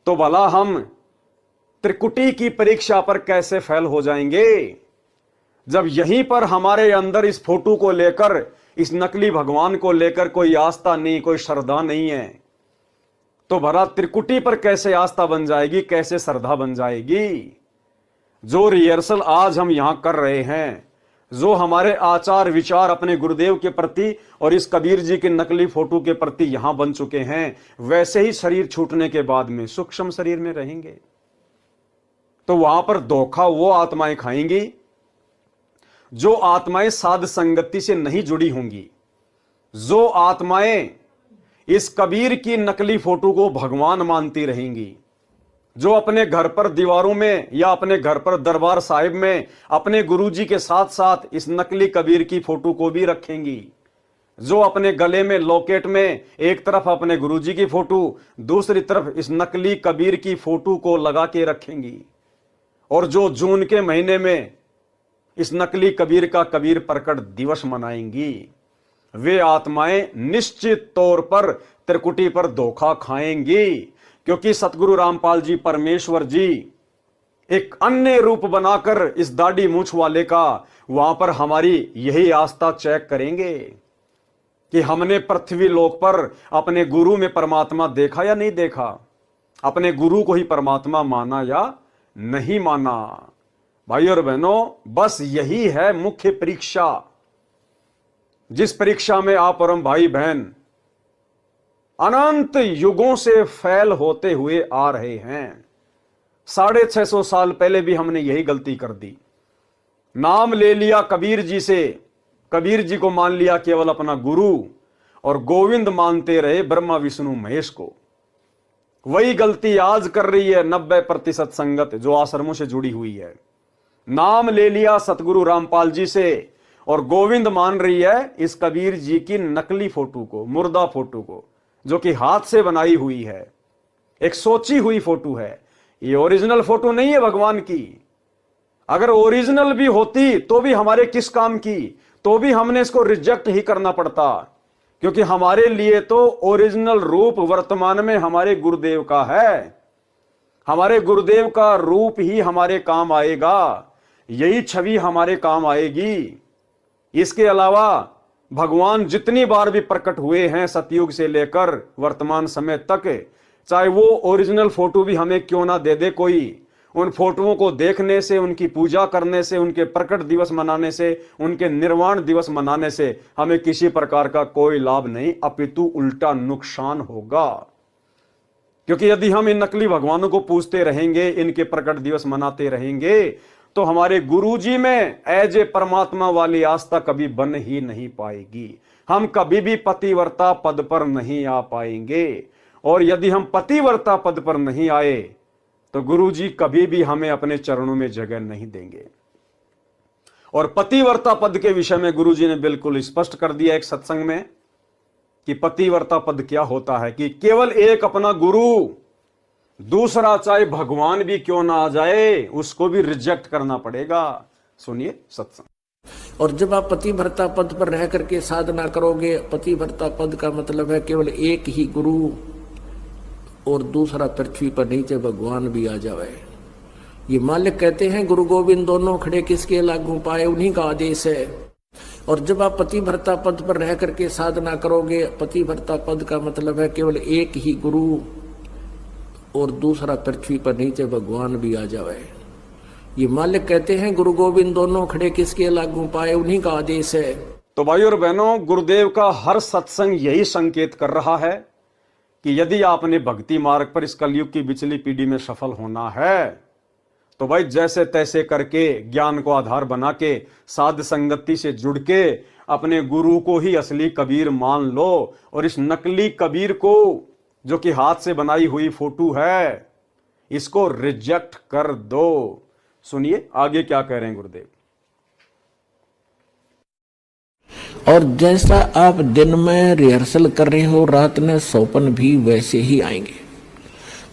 A: तो भला हम त्रिकुटी की परीक्षा पर कैसे फेल हो जाएंगे। जब यहीं पर हमारे अंदर इस फोटो को लेकर, इस नकली भगवान को लेकर कोई आस्था नहीं, कोई श्रद्धा नहीं है, तो भला त्रिकुटी पर कैसे आस्था बन जाएगी, कैसे श्रद्धा बन जाएगी। जो रिहर्सल आज हम यहां कर रहे हैं, जो हमारे आचार विचार अपने गुरुदेव के प्रति और इस कबीर जी के नकली फोटो के प्रति यहां बन चुके हैं, वैसे ही शरीर छूटने के बाद में सूक्ष्म शरीर में रहेंगे तो वहां पर धोखा वो आत्माएं खाएंगी जो आत्माएं साध संगति से नहीं जुड़ी होंगी, जो आत्माएं इस कबीर की नकली फोटो को भगवान मानती रहेंगी, जो अपने घर पर दीवारों में या अपने घर पर दरबार साहिब में अपने गुरुजी के साथ साथ इस नकली कबीर की फोटो को भी रखेंगी, जो अपने गले में लॉकेट में एक तरफ अपने गुरुजी की फोटो, दूसरी तरफ इस नकली कबीर की फोटो को लगा के रखेंगी, और जो जून के महीने में इस नकली कबीर का कबीर प्रकट दिवस मनाएंगी, वे आत्माएं निश्चित तौर पर त्रिकुटी पर धोखा खाएंगी। क्योंकि सतगुरु रामपाल जी परमेश्वर जी एक अन्य रूप बनाकर इस दाढ़ी मूंछ वाले का वहां पर हमारी यही आस्था चेक करेंगे कि हमने पृथ्वी लोक पर अपने गुरु में परमात्मा देखा या नहीं देखा, अपने गुरु को ही परमात्मा माना या नहीं माना। भाई और बहनों, बस यही है मुख्य परीक्षा, जिस परीक्षा में आप और हम भाई बहन अनंत युगों से फेल होते हुए आ रहे हैं। 650 साल पहले भी हमने यही गलती कर दी। नाम ले लिया कबीर जी से, कबीर जी को मान लिया केवल अपना गुरु, और गोविंद मानते रहे ब्रह्मा विष्णु महेश को। वही गलती आज कर रही है 90% संगत जो आश्रमों से जुड़ी हुई है। नाम ले लिया सतगुरु रामपाल जी से और गोविंद मान रही है इस कबीर जी की नकली फोटो को, मुर्दा फोटो को, जो कि हाथ से बनाई हुई है, एक सोची हुई फोटो है। ये ओरिजिनल फोटो नहीं है भगवान की। अगर ओरिजिनल भी होती तो भी हमारे किस काम की, तो भी हमने इसको रिजेक्ट ही करना पड़ता, क्योंकि हमारे लिए तो ओरिजिनल रूप वर्तमान में हमारे गुरुदेव का है। हमारे गुरुदेव का रूप ही हमारे काम आएगा, यही छवि हमारे काम आएगी। इसके अलावा भगवान जितनी बार भी प्रकट हुए हैं सतयुग से लेकर वर्तमान समय तक, चाहे वो ओरिजिनल फोटो भी हमें क्यों ना दे दे कोई, उन फोटोओं को देखने से, उनकी पूजा करने से, उनके प्रकट दिवस मनाने से, उनके निर्वाण दिवस मनाने से हमें किसी प्रकार का कोई लाभ नहीं, अपितु उल्टा नुकसान होगा। क्योंकि यदि हम इन नकली भगवानों को पूजते रहेंगे, इनके प्रकट दिवस मनाते रहेंगे, तो हमारे गुरुजी में एज ए परमात्मा वाली आस्था कभी बन ही नहीं पाएगी। हम कभी भी पतिव्रता पद पर नहीं आ पाएंगे, और यदि हम पतिव्रता पद पर नहीं आए तो गुरुजी कभी भी हमें अपने चरणों में जगह नहीं देंगे। और पतिव्रता पद के विषय में गुरुजी ने बिल्कुल स्पष्ट कर दिया एक सत्संग में कि पतिव्रता पद क्या होता है, कि केवल एक अपना गुरु, दूसरा चाहे भगवान भी क्यों ना आ जाए उसको भी रिजेक्ट करना पड़ेगा। सुनिए सत्संग।
B: और जब आप पतिव्रता पद पर रह करके साधना करोगे, पतिव्रता पद का मतलब है केवल एक ही गुरु और दूसरा पृथ्वी पर नीचे भगवान भी आ जावे। ये मालिक कहते हैं गुरु गोविंद दोनों खड़े किसके लागू पाए, उन्हीं का आदेश है। और जब आप पतिव्रता पद पर रह करके साधना करोगे, पतिव्रता पद का मतलब है केवल एक ही गुरु और दूसरा पृथ्वी पर नीचे भगवान भी आ जावे। ये मालिक कहते हैं गुरु गोविंद दोनों खड़े किसके लागू पाए, उन्हीं का आदेश है।
A: तो भाई और बहनों, गुरुदेव का हर सत्संग यही संकेत कर रहा है कि यदि आपने भक्ति मार्ग पर इस कलयुग की बिचली पीढ़ी में सफल होना है तो भाई जैसे तैसे करके ज्ञान को आधार बना के साध संगति से जुड़ के अपने गुरु को ही असली कबीर मान लो और इस नकली कबीर को जो कि हाथ से बनाई हुई फोटो है इसको रिजेक्ट कर दो। सुनिए आगे क्या कह रहे हैं गुरुदेव।
B: और जैसा आप दिन में रिहर्सल कर रहे हो रात में सौपन भी वैसे ही आएंगे।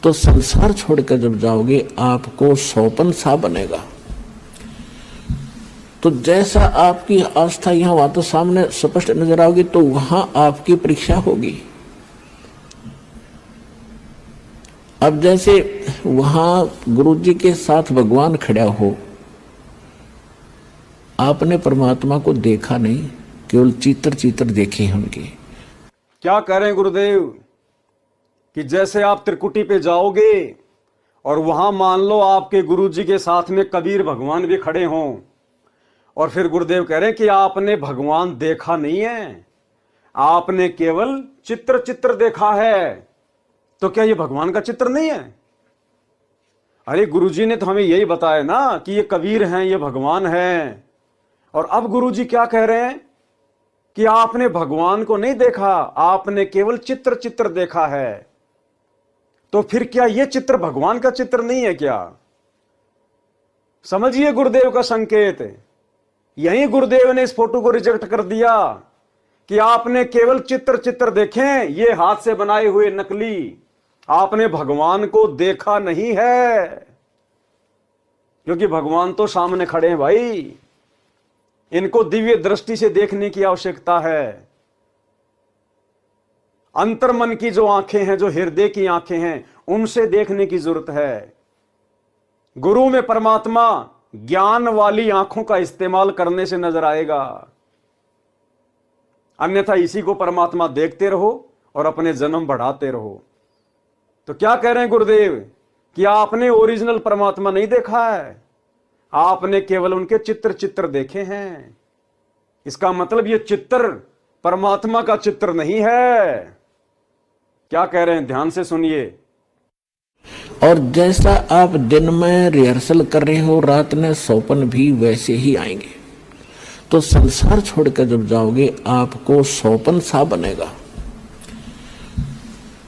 B: तो संसार छोड़कर जब जाओगे आपको सौपन सा बनेगा। तो जैसा आपकी आस्था यहां वहां तो सामने स्पष्ट नजर आओगी तो वहां आपकी परीक्षा होगी। अब जैसे वहां गुरु जी के साथ भगवान खड़ा हो, आपने परमात्मा को देखा नहीं, केवल चित्र चित्र देखे हैं उनके।
A: क्या कह रहे हैं गुरुदेव कि जैसे आप त्रिकुटी पे जाओगे और वहां मान लो आपके गुरु जी के साथ में कबीर भगवान भी खड़े हों और फिर गुरुदेव कह रहे हैं कि आपने भगवान देखा नहीं है, आपने केवल चित्र चित्र देखा है। तो क्या ये भगवान का चित्र नहीं है? अरे गुरुजी ने तो हमें यही बताया ना कि ये कबीर हैं, ये भगवान हैं। और अब गुरुजी क्या कह रहे हैं कि आपने भगवान को नहीं देखा, आपने केवल चित्र चित्र देखा है। तो फिर क्या ये चित्र भगवान का चित्र नहीं है क्या? समझिए गुरुदेव का संकेत। यही गुरुदेव ने इस फोटो को रिजेक्ट कर दिया कि आपने केवल चित्र चित्र देखे, ये हाथ से बनाए हुए नकली, आपने भगवान को देखा नहीं है। क्योंकि भगवान तो सामने खड़े हैं भाई, इनको दिव्य दृष्टि से देखने की आवश्यकता है। अंतर्मन की जो आंखें हैं, जो हृदय की आंखें हैं, उनसे देखने की जरूरत है। गुरु में परमात्मा ज्ञान वाली आंखों का इस्तेमाल करने से नजर आएगा, अन्यथा इसी को परमात्मा देखते रहो और अपने जन्म बढ़ाते रहो। तो क्या कह रहे हैं गुरुदेव कि आपने ओरिजिनल परमात्मा नहीं देखा है, आपने केवल उनके चित्र चित्र देखे हैं। इसका मतलब ये चित्र परमात्मा का चित्र नहीं है। क्या कह रहे हैं, ध्यान से सुनिए।
B: और जैसा आप दिन में रिहर्सल कर रहे हो रात में सौपन भी वैसे ही आएंगे। तो संसार छोड़कर जब जाओगे आपको सौपन सा बनेगा।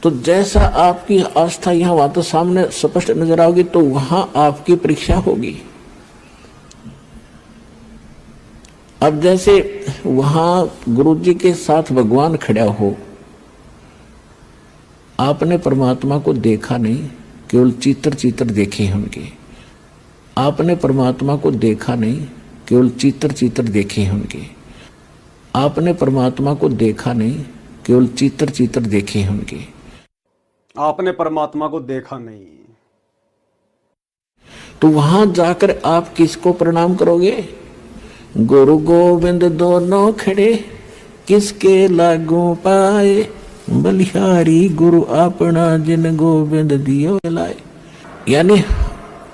B: तो जैसा आपकी आस्था यहां वहां तो सामने स्पष्ट नजर आओगी तो वहां आपकी परीक्षा होगी। अब जैसे वहां गुरु जी के साथ भगवान खड़ा हो, आपने परमात्मा को देखा नहीं, केवल चित्र चित्र देखे हैं उनके। आपने परमात्मा को देखा नहीं, केवल चित्र चित्र देखे हैं उनके। आपने परमात्मा को देखा नहीं, केवल चित्र चित्र देखे हैं उनके।
A: आपने परमात्मा को देखा नहीं,
B: तो वहां जाकर आप किसको प्रणाम करोगे? गुरु गोविंद दोनों खड़े किसके लागू पाए, बलिहारी गुरु अपना जिन गोविंद दियो लाए। यानी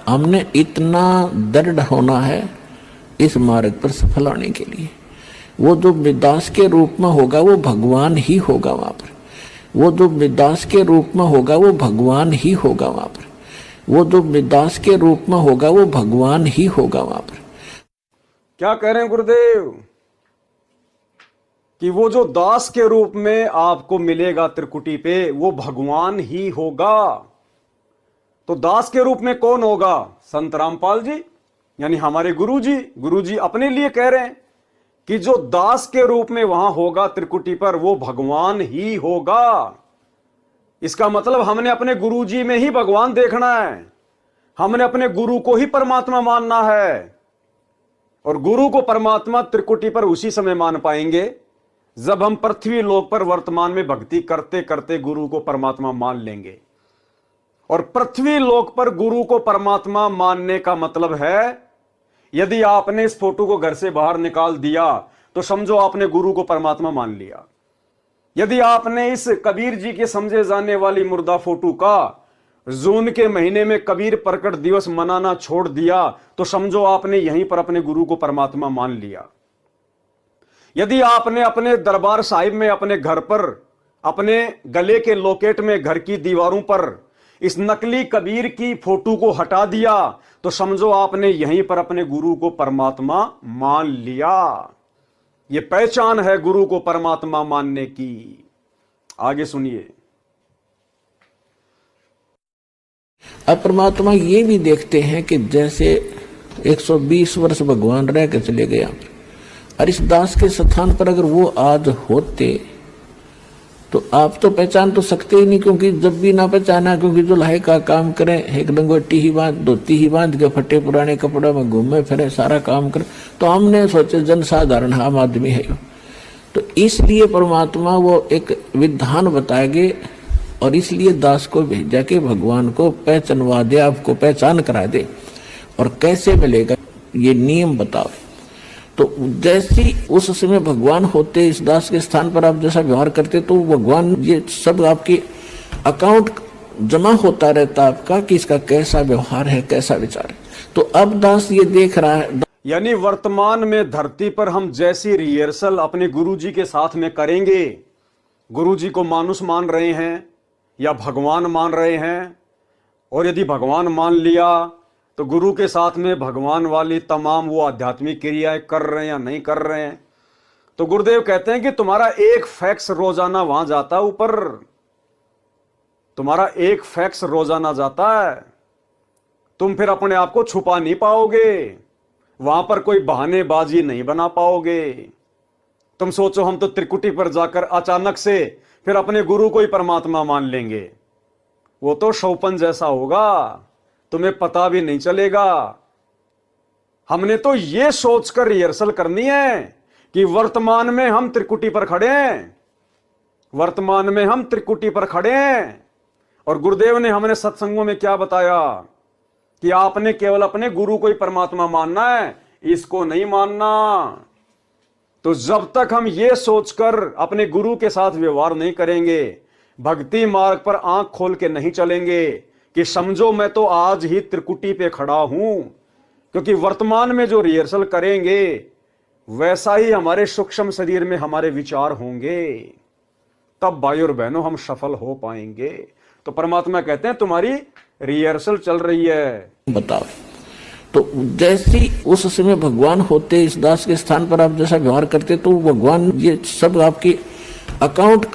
B: हमने इतना दृढ़ होना है इस मार्ग पर सफल होने के लिए। वो जो विदास के रूप में होगा वो भगवान ही होगा वहां पर। वो जो विदास के रूप में होगा वो भगवान ही होगा वहां पर। वो जो विदास के रूप में होगा वो भगवान ही होगा वहां पर।
A: क्या कह रहे हैं गुरुदेव कि वो जो दास के रूप में आपको मिलेगा त्रिकुटी पे वो भगवान ही होगा। तो दास के रूप में कौन होगा? संत रामपाल जी, यानी हमारे गुरुजी। गुरुजी अपने लिए कह रहे हैं कि जो दास के रूप में वहां होगा त्रिकुटी पर वो भगवान ही होगा। इसका मतलब हमने अपने गुरुजी में ही भगवान देखना है, हमने अपने गुरु को ही परमात्मा मानना है। और गुरु को परमात्मा त्रिकुटी पर उसी समय मान पाएंगे जब हम पृथ्वी लोक पर वर्तमान में भक्ति करते करते गुरु को परमात्मा मान लेंगे। और पृथ्वी लोक पर गुरु को परमात्मा मानने का मतलब है, यदि आपने इस फोटो को घर से बाहर निकाल दिया तो समझो आपने गुरु को परमात्मा मान लिया। यदि आपने इस कबीर जी के समझे जाने वाली मुर्दा फोटो का जून के महीने में कबीर प्रकट दिवस मनाना छोड़ दिया तो समझो आपने यहीं पर अपने गुरु को परमात्मा मान लिया। यदि आपने अपने दरबार साहिब में अपने घर पर अपने गले के लॉकेट में घर की दीवारों पर इस नकली कबीर की फोटो को हटा दिया तो समझो आपने यहीं पर अपने गुरु को परमात्मा मान लिया। यह पहचान है गुरु को परमात्मा मानने की। आगे सुनिए।
B: अब परमात्मा ये भी देखते हैं कि जैसे 120 वर्ष भगवान रह के चले गया और इस दास के स्थान पर अगर वो आज होते तो आप तो पहचान तो सकते ही नहीं, क्योंकि जब भी ना पहचाना, क्योंकि जो लाहे का काम करें, एक लंगोटी ही बांध, धोती ही बांध के फटे पुराने कपड़ों में घूमे फिरे, सारा काम करे, तो हमने सोचे जनसाधारण आम आदमी है। तो इसलिए परमात्मा वो एक विधान बताएंगे और इसलिए दास को भेजा कि भगवान को पहचानवा दे, आपको पहचान करा दे। और कैसे मिलेगा ये नियम बताओ। तो जैसी उस समय भगवान होते इस दास के स्थान पर आप जैसा व्यवहार करते तो भगवान ये सब आपके अकाउंट जमा होता रहता आपका कि इसका कैसा व्यवहार है, कैसा विचार है। तो अब दास ये देख रहा है,
A: यानी वर्तमान में धरती पर हम जैसी रिहर्सल अपने गुरुजी के साथ में करेंगे, गुरुजी को मानुष मान रहे हैं या भगवान मान रहे हैं, और यदि भगवान मान लिया तो गुरु के साथ में भगवान वाली तमाम वो आध्यात्मिक क्रियाएं कर रहे हैं या नहीं कर रहे हैं, तो गुरुदेव कहते हैं कि तुम्हारा एक फैक्स रोजाना वहां जाता ऊपर, तुम्हारा एक फैक्स रोजाना जाता है। तुम फिर अपने आप को छुपा नहीं पाओगे, वहां पर कोई बहानेबाजी नहीं बना पाओगे। तुम सोचो हम तो त्रिकुटी पर जाकर अचानक से फिर अपने गुरु को ही परमात्मा मान लेंगे, वो तो शौपन जैसा होगा, तुम्हें पता भी नहीं चलेगा। हमने तो ये सोचकर रिहर्सल करनी है कि वर्तमान में हम त्रिकुटी पर खड़े हैं, वर्तमान में हम त्रिकुटी पर खड़े हैं। और गुरुदेव ने हमने सत्संगों में क्या बताया कि आपने केवल अपने गुरु को ही परमात्मा मानना है, इसको नहीं मानना। तो जब तक हम ये सोचकर अपने गुरु के साथ व्यवहार नहीं करेंगे, भक्ति मार्ग पर आंख खोल के नहीं चलेंगे कि समझो मैं तो आज ही त्रिकुटी पे खड़ा हूं, क्योंकि वर्तमान में जो रिहर्सल करेंगे वैसा ही हमारे सूक्ष्म शरीर में हमारे विचार होंगे, तब भाई और बहनों हम सफल हो पाएंगे। तो परमात्मा कहते हैं तुम्हारी रिहर्सल चल रही है।
B: बताओ। तो जैसी उस समय भगवान होते इस दास के स्थान पर आप जैसा व्यवहार करते तो भगवान ये सब आपके अकाउंट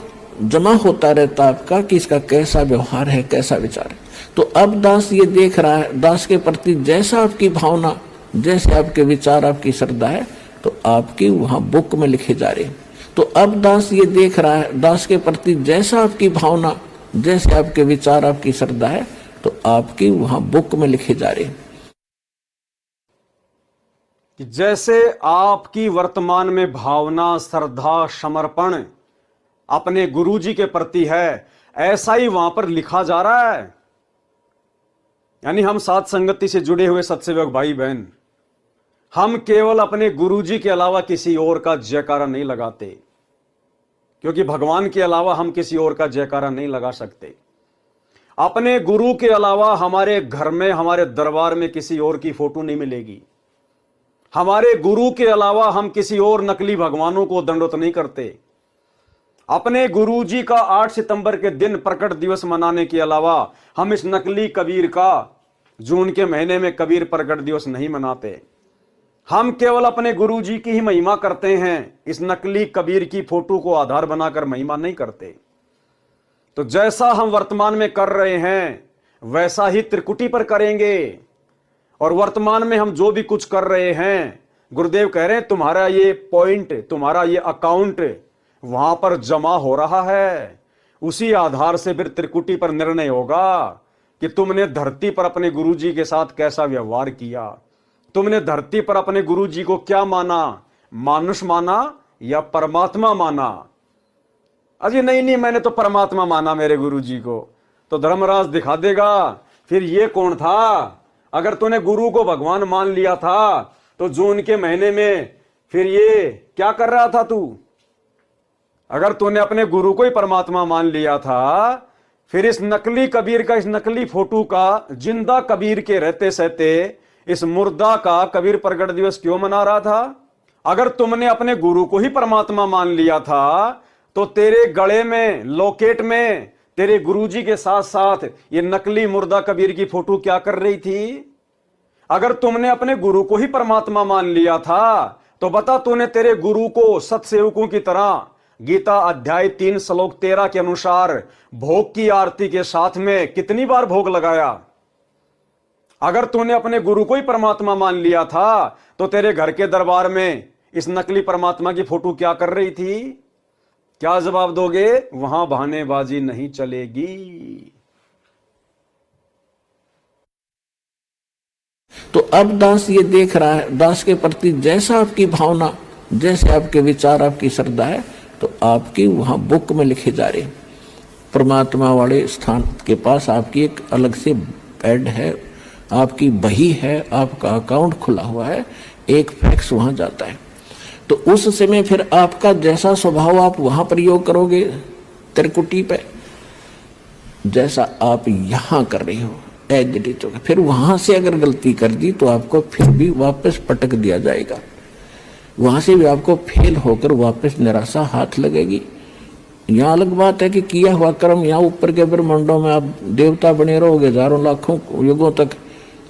B: जमा होता रहता आपका कि इसका कैसा व्यवहार है, कैसा विचार है। तो अब दास ये देख रहा है, दास के प्रति जैसा आपकी भावना, जैसे आपके विचार, आपकी श्रद्धा है, तो आपकी वहां बुक में लिखे जा रहे हैं। तो अब दास ये देख रहा है, दास के प्रति जैसा आपकी भावना, जैसे आपके विचार, आपकी श्रद्धा है, तो आपकी वहां बुक में लिखे जा रहे हैं।
A: कि जैसे आपकी वर्तमान में भावना, श्रद्धा, समर्पण अपने गुरुजी के प्रति है, ऐसा ही वहां पर लिखा जा रहा है। यानी हम साथ संगति से जुड़े हुए सत्सेवक भाई बहन, हम केवल अपने गुरुजी के अलावा किसी और का जयकारा नहीं लगाते, क्योंकि भगवान के अलावा हम किसी और का जयकारा नहीं लगा सकते। अपने गुरु के अलावा हमारे घर में, हमारे दरबार में किसी और की फोटो नहीं मिलेगी। हमारे गुरु के अलावा हम किसी और नकली भगवानों को दंडवत नहीं करते। अपने गुरुजी का 8 सितंबर के दिन प्रकट दिवस मनाने के अलावा हम इस नकली कबीर का जून के महीने में कबीर प्रकट दिवस नहीं मनाते। हम केवल अपने गुरुजी की ही महिमा करते हैं, इस नकली कबीर की फोटो को आधार बनाकर महिमा नहीं करते। तो जैसा हम वर्तमान में कर रहे हैं वैसा ही त्रिकुटी पर करेंगे। और वर्तमान में हम जो भी कुछ कर रहे हैं, गुरुदेव कह रहे हैं तुम्हारा ये पॉइंट, तुम्हारा ये अकाउंट वहां पर जमा हो रहा है। उसी आधार से फिर त्रिकुटी पर निर्णय होगा कि तुमने धरती पर अपने गुरुजी के साथ कैसा व्यवहार किया, तुमने धरती पर अपने गुरुजी को क्या माना, मानुष माना या परमात्मा माना। अजी नहीं, मैंने तो परमात्मा माना मेरे गुरुजी को। तो धर्मराज दिखा देगा फिर ये कौन था। अगर तूने गुरु को भगवान मान लिया था तो जून के महीने में फिर ये क्या कर रहा था तू। अगर तूने अपने गुरु को ही परमात्मा मान लिया था, फिर इस नकली कबीर का, इस नकली फोटो का, जिंदा कबीर के रहते सहते इस मुर्दा का कबीर प्रकट दिवस क्यों मना रहा था। अगर तुमने अपने गुरु को ही परमात्मा मान लिया था तो तेरे गले में, लॉकेट में तेरे गुरुजी के साथ साथ ये नकली मुर्दा कबीर की फोटो क्या कर रही थी? अगर तुमने अपने गुरु को ही परमात्मा मान लिया था तो बता, तूने तेरे गुरु को सत्सेवकों की तरह गीता अध्याय 3 श्लोक 13 के अनुसार भोग की आरती के साथ में कितनी बार भोग लगाया? अगर तूने अपने गुरु को ही परमात्मा मान लिया था तो तेरे घर के दरबार में इस नकली परमात्मा की फोटो क्या कर रही थी? क्या जवाब दोगे? वहां बहानेबाजी नहीं चलेगी।
B: तो अब दास ये देख रहा है, दास के प्रति जैसा आपकी भावना, जैसे आपके विचार, आपकी श्रद्धा है, तो आपकी वहां बुक में लिखे जा रहे। परमात्मा वाले स्थान के पास आपकी एक अलग से बेड है, आपकी बही है, आपका अकाउंट खुला हुआ है, एक फैक्स वहां जाता है। तो उस समय फिर आपका जैसा स्वभाव आप वहां प्रयोग करोगे त्रिकुटी पे, जैसा आप यहां कर रही हो एज इट इज होगा। फिर वहां से अगर गलती कर दी तो आपको फिर भी वापस पटक दिया जाएगा, वहां से भी आपको फेल होकर वापस निराशा हाथ लगेगी। यहाँ अलग बात है कि किया हुआ कर्म यहाँ ऊपर के ब्रह्मांडों में आप देवता बने रहोगे हजारों लाखों युगों तक,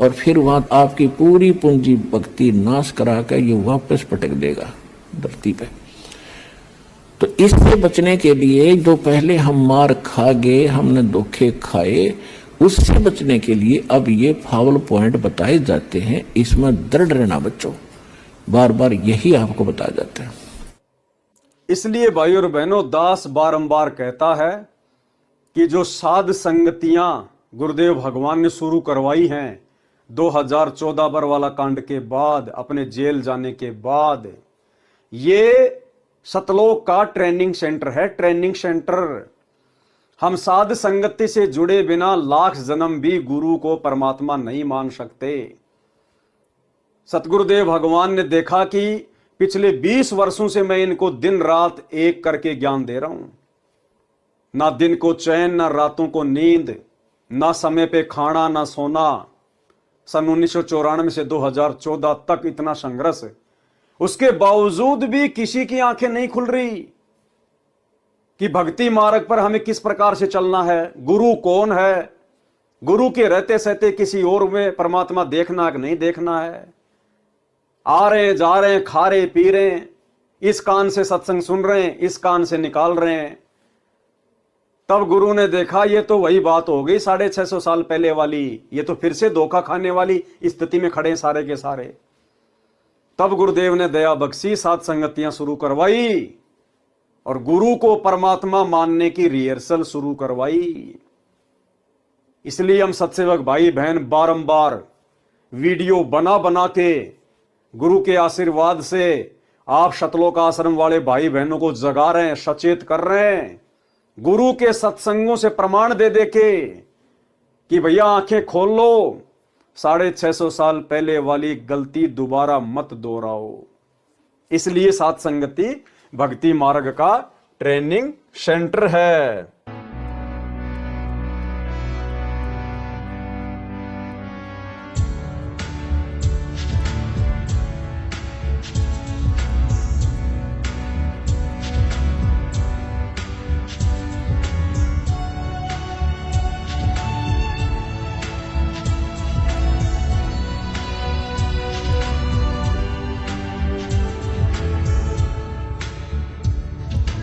B: और फिर वहां आपकी पूरी पूंजी भक्ति नाश करा कर ये वापस पटक देगा धरती पे। तो इससे बचने के लिए जो पहले हम मार खा गए, हमने धोखे खाए, उससे बचने के लिए अब ये फाउल पॉइंट बताए जाते हैं। इसमें दृढ़ रहना बच्चों, बार बार यही आपको बताया जाता है।
A: इसलिए भाई और बहनों, दास बारंबार कहता है कि जो साध संगतियां गुरुदेव भगवान ने शुरू करवाई हैं 2014 बरवाला कांड के बाद, अपने जेल जाने के बाद, ये सतलोक का ट्रेनिंग सेंटर है। Training centre. हम साध संगति से जुड़े बिना लाख जन्म भी गुरु को परमात्मा नहीं मान सकते। सतगुरुदेव भगवान ने देखा कि पिछले 20 वर्षों से मैं इनको दिन रात एक करके ज्ञान दे रहा हूं, ना दिन को चैन, ना रातों को नींद, ना समय पे खाना, ना सोना। सन 1994 से 2014 तक इतना संघर्ष, उसके बावजूद भी किसी की आंखें नहीं खुल रही कि भक्ति मार्ग पर हमें किस प्रकार से चलना है, गुरु कौन है, गुरु के रहते सहते किसी और में परमात्मा देखना कि नहीं देखना है। आ रहे हैं, जा रहे हैं, खा रहे पी रहे हैं, इस कान से सत्संग सुन रहे हैं, इस कान से निकाल रहे हैं। तब गुरु ने देखा ये तो वही बात हो गई 650 साल पहले वाली, ये तो फिर से धोखा खाने वाली स्थिति में खड़े सारे के सारे। तब गुरुदेव ने दया बख्शी, सात संगतियां शुरू करवाई और गुरु को परमात्मा मानने की रिहर्सल शुरू करवाई। इसलिए हम सत्सेवक भाई बहन बारंबार वीडियो बना बना के गुरु के आशीर्वाद से आप सतलोक आश्रम वाले भाई बहनों को जगा रहे हैं, सचेत कर रहे हैं, गुरु के सत्संगों से प्रमाण दे दे के कि भैया आंखें खोल लो, 650 साल पहले वाली गलती दोबारा मत दोहराओ। इसलिए सात संगति भक्ति मार्ग का ट्रेनिंग सेंटर है।